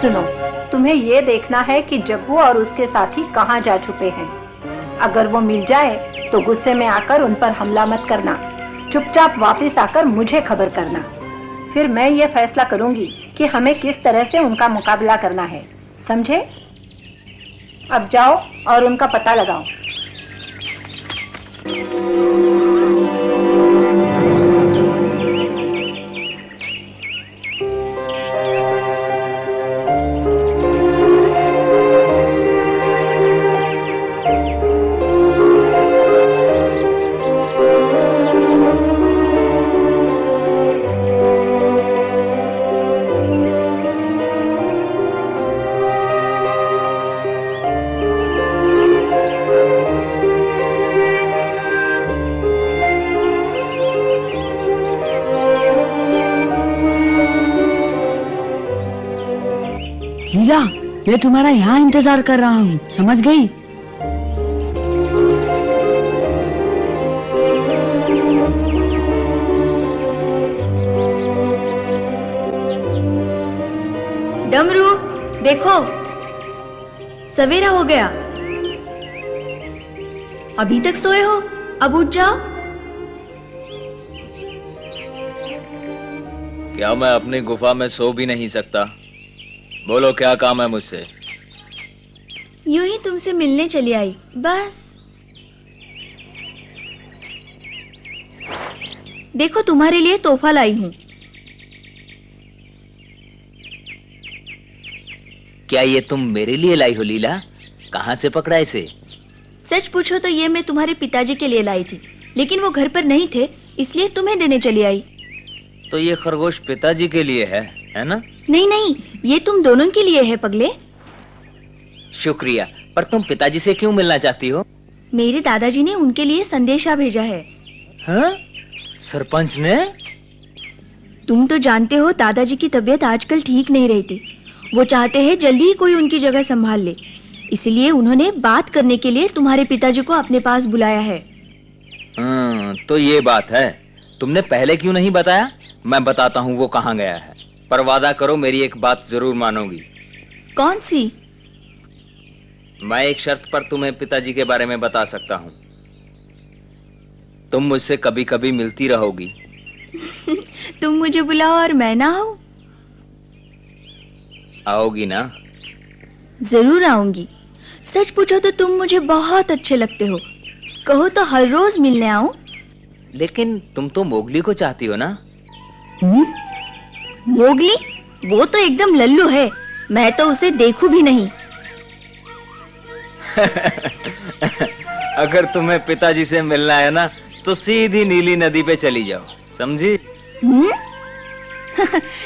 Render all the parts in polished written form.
सुनो, तुम्हें ये देखना है कि जग्गू और उसके साथी कहाँ जा छुपे हैं। अगर वो मिल जाए तो गुस्से में आकर उन पर हमला मत करना, चुपचाप वापस आकर मुझे खबर करना। फिर मैं ये फैसला करूंगी कि हमें किस तरह से उनका मुकाबला करना है, समझे? अब जाओ और उनका पता लगाओ। लीला, मैं तुम्हारा यहाँ इंतजार कर रहा हूँ, समझ गई? डमरू, देखो, सवेरा हो गया। अभी तक सोए हो? अब उठ जाओ। क्या मैं अपनी गुफा में सो भी नहीं सकता? बोलो, क्या काम है मुझसे? यूं ही तुमसे मिलने चली आई, बस। देखो, तुम्हारे लिए तोहफा लाई हूँ। क्या ये तुम मेरे लिए लाई हो लीला? कहाँ से पकड़ा इसे? सच पूछो तो ये मैं तुम्हारे पिताजी के लिए लाई थी, लेकिन वो घर पर नहीं थे, इसलिए तुम्हें देने चली आई। तो ये खरगोश पिताजी के लिए है ना? नहीं नहीं, ये तुम दोनों के लिए है पगले। शुक्रिया, पर तुम पिताजी से क्यों मिलना चाहती हो? मेरे दादाजी ने उनके लिए संदेशा भेजा है। हाँ? सरपंच ने? तुम तो जानते हो दादाजी की तबीयत आजकल ठीक नहीं रहती। वो चाहते हैं जल्दी ही कोई उनकी जगह संभाल ले, इसलिए उन्होंने बात करने के लिए तुम्हारे पिताजी को अपने पास बुलाया है। तो ये बात है। तुमने पहले क्यों नहीं बताया? मैं बताता हूँ वो कहाँ गया है। पर वादा करो, मेरी एक बात जरूर मानोगी। कौन सी? मैं एक शर्त पर तुम्हें पिताजी के बारे में बता सकता हूँ। तुम मुझसे कभी कभी मिलती रहोगी। तुम मुझे बुलाओ और मैं ना आऊं? आओगी ना? जरूर आऊंगी। सच पूछो तो तुम मुझे बहुत अच्छे लगते हो। कहो तो हर रोज मिलने आऊं? लेकिन तुम तो मोगली को चाहती हो ना? मोगली? वो तो एकदम लल्लू है, मैं तो उसे देखूं भी नहीं। अगर तुम्हें पिताजी से मिलना है ना, तो सीधी नीली नदी पे चली जाओ, समझी?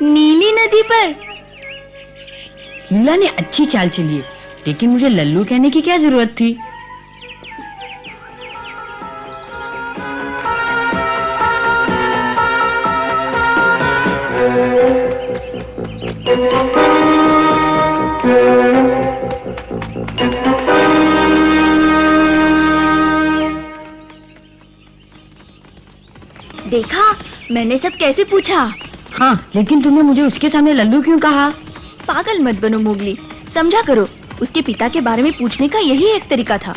नीली नदी पर? लीला ने अच्छी चाल चली है, लेकिन मुझे लल्लू कहने की क्या जरूरत थी? देखा, मैंने सब कैसे पूछा। हाँ, लेकिन तुमने मुझे उसके सामने लल्लू क्यों कहा? पागल मत बनो मोगली, समझा करो। उसके पिता के बारे में पूछने का यही एक तरीका था।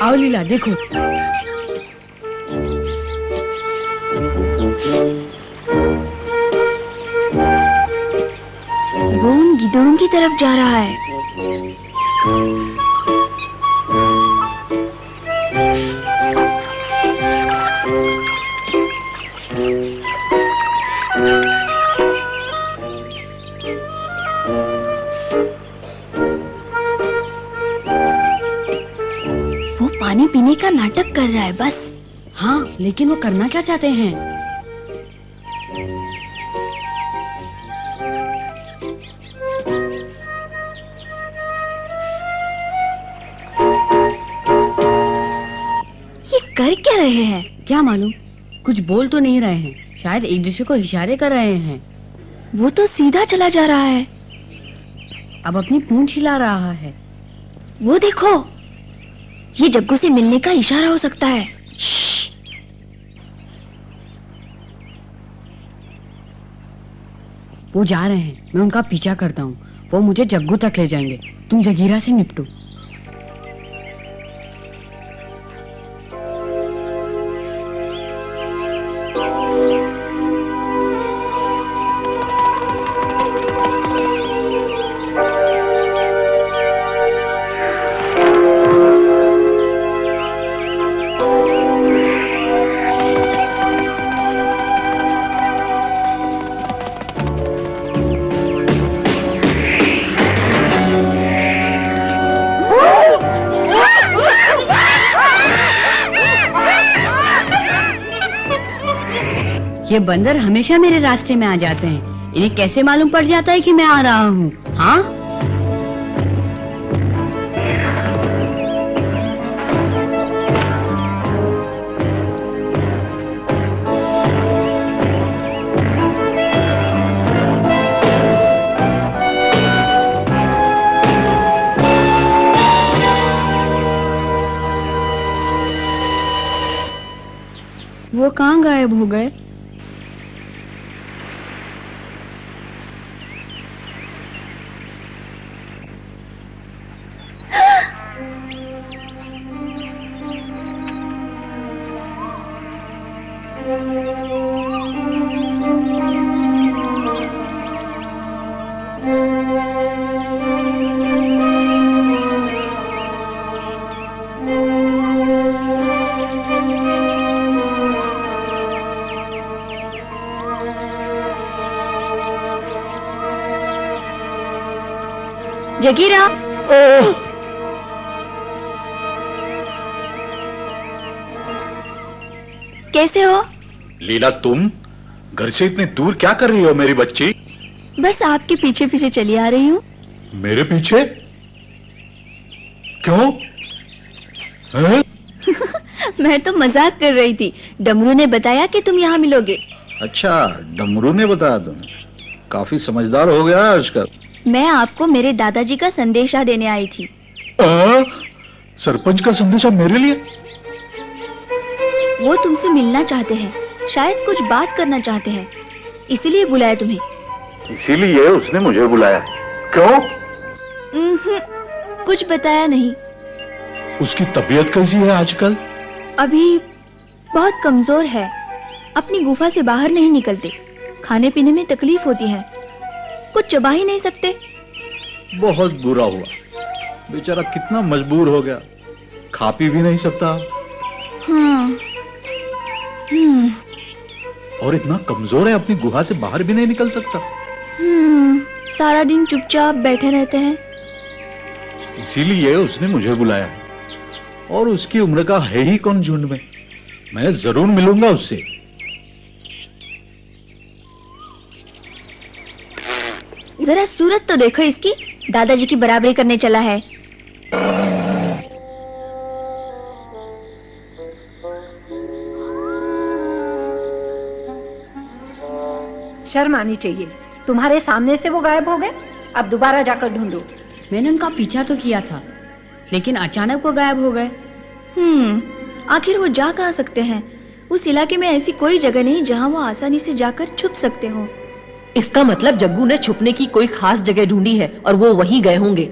आओ लीला, देखो। वो उन गिद्धों की तरफ जा रहा है। वो पानी पीने का नाटक कर रहा है बस। हाँ, लेकिन वो करना क्या चाहते हैं? कर क्या रहे हैं? क्या मालूम, कुछ बोल तो नहीं रहे हैं, शायद एक दूसरे को इशारे कर रहे हैं। वो तो सीधा चला जा रहा है। अब अपनी पूंछ हिला रहा है। वो देखो, ये जग्गू से मिलने का इशारा हो सकता है। वो जा रहे हैं, मैं उनका पीछा करता हूँ। वो मुझे जग्गू तक ले जाएंगे। तुम जगीरा से निपटो। ये बंदर हमेशा मेरे रास्ते में आ जाते हैं। इन्हें कैसे मालूम पड़ जाता है कि मैं आ रहा हूँ? हाँ, वो कहाँ गायब हो गए? जगीरा, कैसे हो? लीला, तुम घर से इतनी दूर क्या कर रही हो मेरी बच्ची? बस आपके पीछे पीछे चली आ रही हूँ। मेरे पीछे? क्यों? हैं? मैं तो मजाक कर रही थी। डमरू ने बताया कि तुम यहाँ मिलोगे। अच्छा, डमरू ने बताया? तुम काफी समझदार हो गया आजकल। मैं आपको मेरे दादाजी का संदेशा देने आई थी। सरपंच का संदेशा मेरे लिए? वो तुमसे मिलना चाहते हैं, शायद कुछ बात करना चाहते हैं, इसीलिए बुलाया तुम्हें। इसीलिए उसने मुझे बुलाया? क्यों? कुछ बताया नहीं। उसकी तबीयत कैसी है आजकल? अभी बहुत कमजोर है। अपनी गुफा से बाहर नहीं निकलते। खाने पीने में तकलीफ होती है। कुछ चबा ही नहीं सकते। बहुत बुरा हुआ। बेचारा कितना मजबूर हो गया। खा पी भी नहीं सकता। हाँ। और इतना कमजोर है, अपनी गुहा से बाहर भी नहीं निकल सकता। सारा दिन चुपचाप बैठे रहते हैं। इसीलिए उसने मुझे बुलाया। और उसकी उम्र का है ही कौन झुंड में। मैं जरूर मिलूंगा उससे। जरा सूरत तो देखो इसकी, दादाजी की बराबरी करने चला है। शर्म आनी चाहिए। तुम्हारे सामने से वो गायब हो गए, अब दोबारा जाकर ढूंढो। मैंने उनका पीछा तो किया था, लेकिन अचानक वो गायब हो गए। आखिर वो जा कहाँ सकते हैं? उस इलाके में ऐसी कोई जगह नहीं जहाँ वो आसानी से जाकर छुप सकते हो। इसका मतलब जग्गू ने छुपने की कोई खास जगह ढूंढी है और वो वहीं गए होंगे।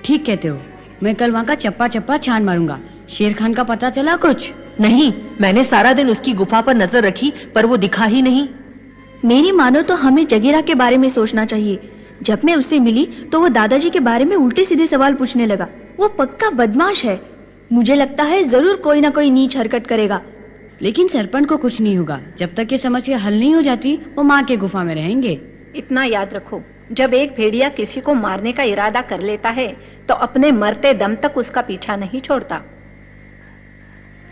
ठीक कहते हो। मैं कल वहाँ का चप्पा चप्पा छान मारूंगा। शेर खान का पता चला कुछ? नहीं, मैंने सारा दिन उसकी गुफा पर नजर रखी पर वो दिखा ही नहीं। मेरी मानो तो हमें जगीरा के बारे में सोचना चाहिए। जब मैं उससे मिली तो वो दादाजी के बारे में उल्टे सीधे सवाल पूछने लगा। वो पक्का बदमाश है। मुझे लगता है जरूर कोई ना कोई नीच हरकत करेगा। लेकिन सरपंच को कुछ नहीं होगा। जब तक ये समस्या हल नहीं हो जाती वो माँ के गुफा में रहेंगे। इतना याद रखो, जब एक भेड़िया किसी को मारने का इरादा कर लेता है तो अपने मरते दम तक उसका पीछा नहीं छोड़ता।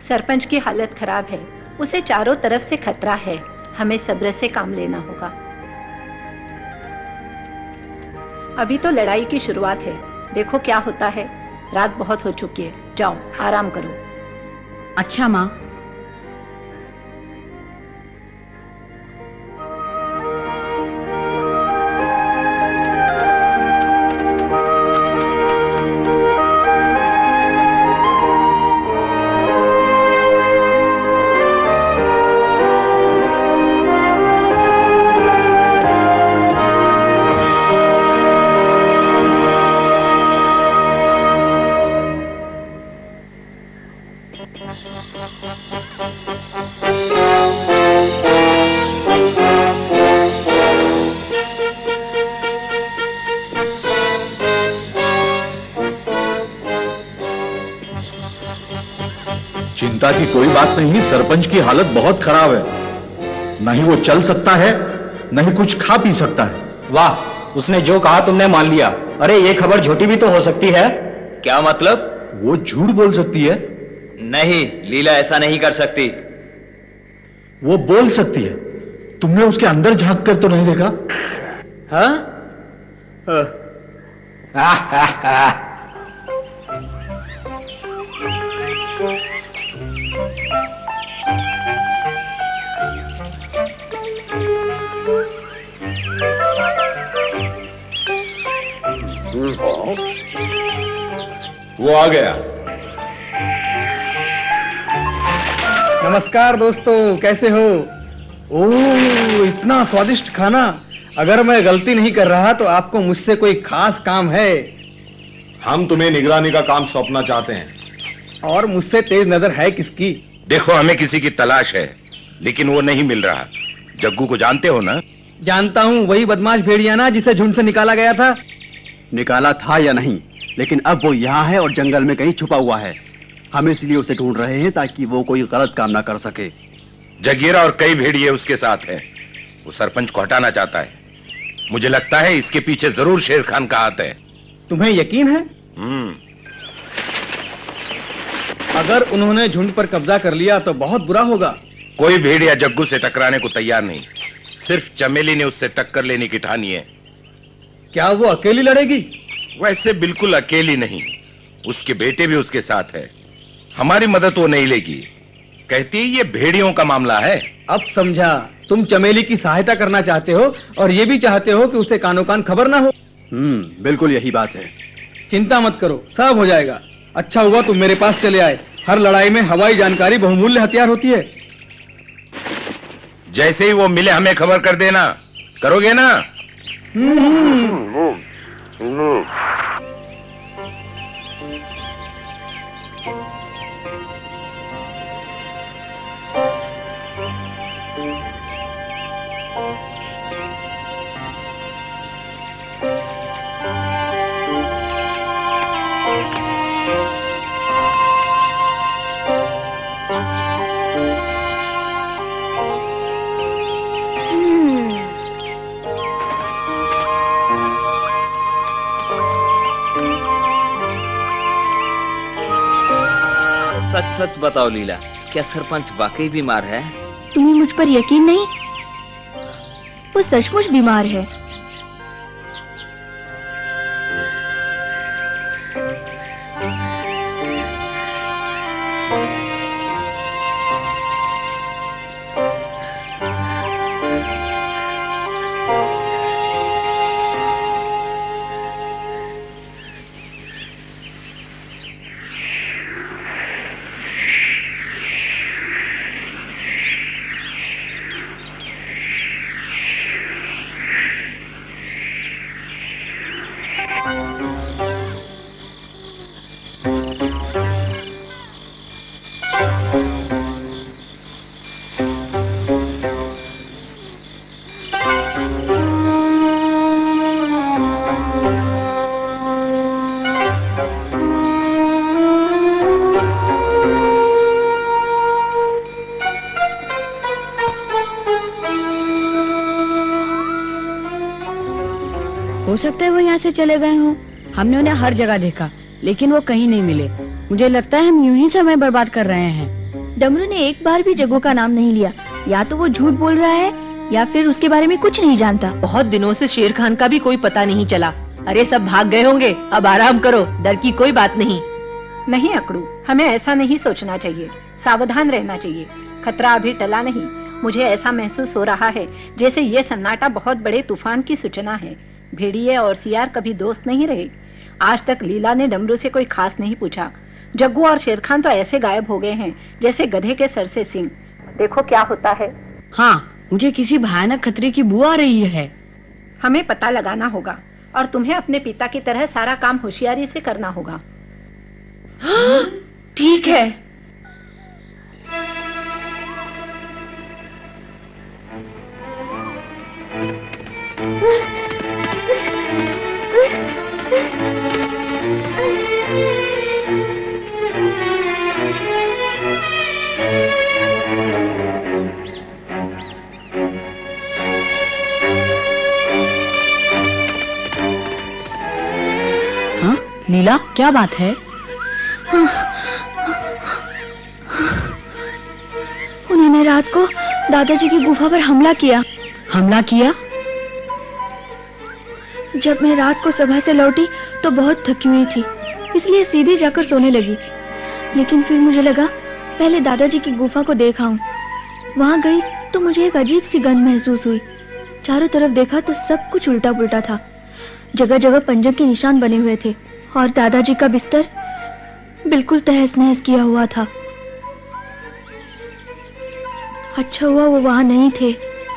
सरपंच की हालत खराब है, उसे चारों तरफ से खतरा है। हमें सब्र से काम लेना होगा। अभी तो लड़ाई की शुरुआत है, देखो क्या होता है। रात बहुत हो चुकी है, जाओ आराम करो। अच्छा माँ, चिंता की कोई बात नहीं, सरपंच की हालत बहुत खराब है। नहीं वो चल सकता है, नहीं कुछ खा पी सकता है। वाह, उसने जो कहा तुमने मान लिया। अरे ये खबर झूठी भी तो हो सकती है। क्या मतलब? वो झूठ बोल सकती है। नहीं, लीला ऐसा नहीं कर सकती। वो बोल सकती है। तुमने उसके अंदर झांक कर तो नहीं देखा? हाँ? वो आ गया। नमस्कार दोस्तों, कैसे हो? ओह, इतना स्वादिष्ट खाना। अगर मैं गलती नहीं कर रहा तो आपको मुझसे कोई खास काम है। हम तुम्हें निगरानी का काम सौंपना चाहते हैं। और मुझसे तेज नजर है किसकी? देखो, हमें किसी की तलाश है, लेकिन वो नहीं मिल रहा। जग्गू को जानते हो ना? जानता हूँ, वही बदमाश भेड़िया ना जिसे झुंड से निकाला गया था। निकाला था या नहीं, लेकिन अब वो यहाँ है और जंगल में कहीं छुपा हुआ है। हम इसलिए उसे ढूंढ रहे हैं ताकि वो कोई गलत काम ना कर सके। जगीरा और कई भेड़िए उसके साथ हैं। वो सरपंच को हटाना चाहता है। मुझे लगता है इसके पीछे जरूर शेर खान का हाथ है। तुम्हें यकीन है? अगर उन्होंने झुंड पर कब्जा कर लिया तो बहुत बुरा होगा। कोई भेड़िया जग्गू से टकराने को तैयार नहीं। सिर्फ चमेली ने उससे टक्कर लेने की ठानी है। क्या वो अकेली लड़ेगी? वैसे बिल्कुल अकेली नहीं, उसके बेटे भी उसके साथ है। हमारी मदद वो नहीं लेगी। कहती है ये भेड़ियों का मामला है। अब समझा, तुम चमेली की सहायता करना चाहते हो और ये भी चाहते हो कि उसे कानो कान खबर ना हो। बिल्कुल यही बात है। चिंता मत करो, सब हो जाएगा। अच्छा हुआ तुम मेरे पास चले आए। हर लड़ाई में हवाई जानकारी बहुमूल्य हथियार होती है। जैसे ही वो मिले हमें खबर कर देना। करोगे ना? सच सच बताओ लीला, क्या सरपंच वाकई बीमार है? तुम्हें मुझ पर यकीन नहीं? वो सचमुच बीमार है। हो सकता है वो यहाँ से चले गए हों। हमने उन्हें हर जगह देखा, लेकिन वो कहीं नहीं मिले। मुझे लगता है हम यूं ही समय बर्बाद कर रहे हैं। डमरू ने एक बार भी जग्गू का नाम नहीं लिया। या तो वो झूठ बोल रहा है या फिर उसके बारे में कुछ नहीं जानता। बहुत दिनों से शेर खान का भी कोई पता नहीं चला। अरे सब भाग गए होंगे। अब आराम करो, डर की कोई बात नहीं। नहीं अकड़ू, हमें ऐसा नहीं सोचना चाहिए। सावधान रहना चाहिए। खतरा अभी टला नहीं। मुझे ऐसा महसूस हो रहा है जैसे ये सन्नाटा बहुत बड़े तूफान की सूचना है। भेड़िए और सियार कभी दोस्त नहीं रहे। आज तक लीला ने डमरू से कोई खास नहीं पूछा। जग्गू और शेर खान तो ऐसे गायब हो गए हैं जैसे गधे के सर से सिंह। देखो क्या होता है। हाँ, मुझे किसी भयानक खतरे की बू आ रही है। हमें पता लगाना होगा और तुम्हें अपने पिता की तरह सारा काम होशियारी से करना होगा। ठीक है। हाँ लीला, क्या बात है? उन्होंने रात को दादाजी की गुफा पर हमला किया। हमला किया? जब मैं रात को सभा से लौटी तो बहुत थकी हुई थी, इसलिए सीधे जाकर सोने लगी। लेकिन फिर मुझे लगा पहले दादाजी की गुफा को देखा हूँ। वहां गई तो मुझे एक अजीब सी गंध महसूस हुई। चारों तरफ देखा तो सब कुछ उल्टा पुल्टा था। जगह जगह पंजों के निशान बने हुए थे और दादाजी का बिस्तर बिल्कुल तहस नहस किया हुआ था। अच्छा हुआ वो वहां नहीं थे।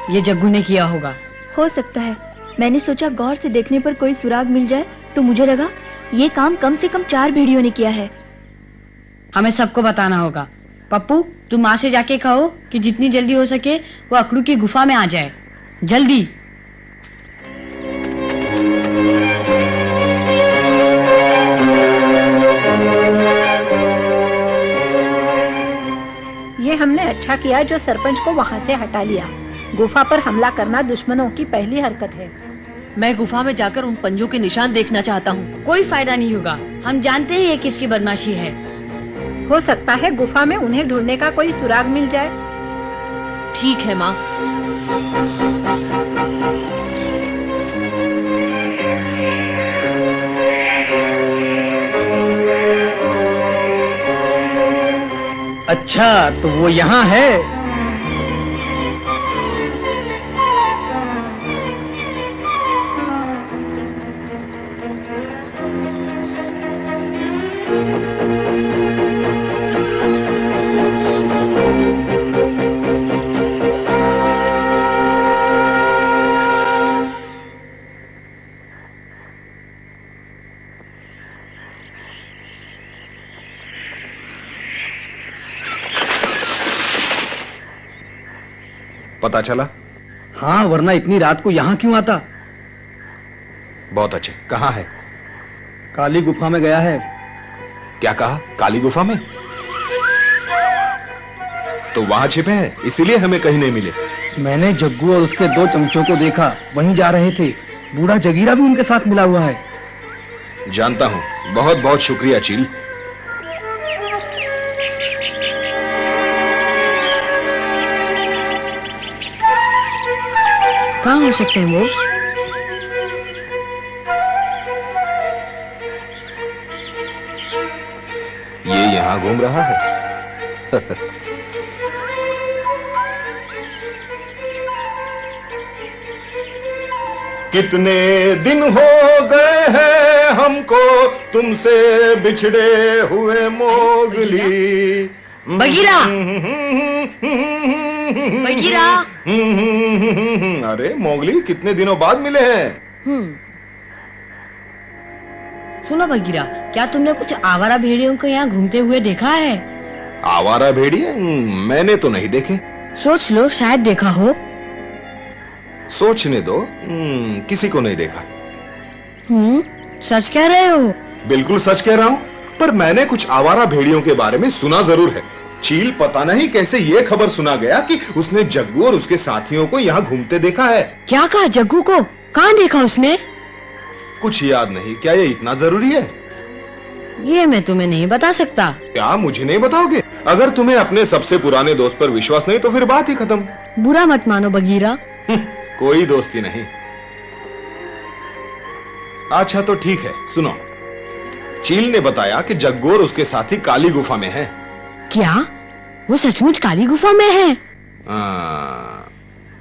ये जग्गू ने किया होगा। हो सकता है। मैंने सोचा गौर से देखने पर कोई सुराग मिल जाए, तो मुझे लगा ये काम कम से कम 4 भेड़ियों ने किया है। हमें सबको बताना होगा। पप्पू, तुम माँ से जाके कहो कि जितनी जल्दी हो सके वो अकड़ू की गुफा में आ जाए। जल्दी। ये हमने अच्छा किया जो सरपंच को वहाँ से हटा लिया। गुफा पर हमला करना दुश्मनों की पहली हरकत है। मैं गुफा में जाकर उन पंजों के निशान देखना चाहता हूँ। कोई फायदा नहीं होगा, हम जानते हैं ये किसकी बदमाशी है। हो सकता है गुफा में उन्हें ढूंढने का कोई सुराग मिल जाए। ठीक है माँ। अच्छा, तो वो यहाँ है। पता चला? हाँ, वरना इतनी रात को यहाँ क्यों आता? बहुत अच्छे। कहाँ है? काली गुफा में गया है। क्या कहा? काली गुफा में? तो वहां छिपे हैं, इसीलिए हमें कहीं नहीं मिले। मैंने जग्गू और उसके 2 चमचों को देखा, वहीं जा रहे थे। बूढ़ा जगीरा भी उनके साथ मिला हुआ है। जानता हूं। बहुत बहुत शुक्रिया चील। कहाँ हो सकते हैं वो? ये यहाँ घूम रहा है। कितने दिन हो गए हैं हमको तुमसे बिछड़े हुए मोगली। बगीरा! बगीरा! अरे मोगली, कितने दिनों बाद मिले हैं। सुनो बगीरा, क्या तुमने कुछ आवारा भेड़ियों को यहाँ घूमते हुए देखा है? आवारा भेड़िए? मैंने तो नहीं देखे। सोच लो, शायद देखा हो। सोचने दो। किसी को नहीं देखा। सच कह रहे हो? बिल्कुल सच कह रहा हूँ, पर मैंने कुछ आवारा भेड़ियों के बारे में सुना जरूर है। चील, पता नहीं कैसे ये खबर सुना गया कि उसने जग्गू और उसके साथियों को यहाँ घूमते देखा है। क्या कहा? जग्गू को कहाँ देखा उसने? कुछ याद नहीं। क्या ये इतना जरूरी है? ये मैं तुम्हें नहीं बता सकता। क्या मुझे नहीं बताओगे? अगर तुम्हें अपने सबसे पुराने दोस्त पर विश्वास नहीं तो फिर बात ही खत्म। बुरा मत मानो बगीरा। कोई दोस्ती नहीं। अच्छा तो ठीक है, सुनो। चील ने बताया कि जग्गू और उसके साथी काली गुफा में हैं। क्या वो सचमुच काली गुफा में है?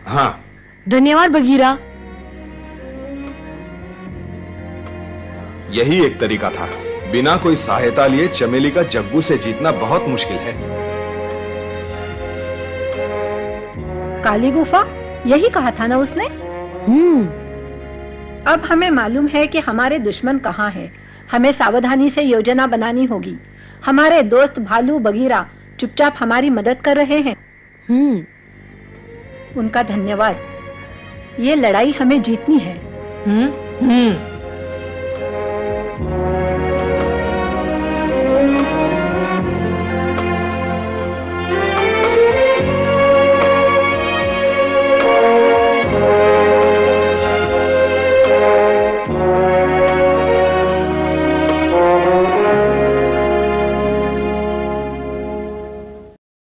हाँ। धन्यवाद बगीरा। यही एक तरीका था। बिना कोई सहायता लिए चमेली का जग्गू से जीतना बहुत मुश्किल है। काली गुफा, यही कहा था ना उसने? अब हमें मालूम है कि हमारे दुश्मन कहाँ हैं। हमें सावधानी से योजना बनानी होगी। हमारे दोस्त भालू बगीरा चुपचाप हमारी मदद कर रहे हैं। उनका धन्यवाद। ये लड़ाई हमें जीतनी है।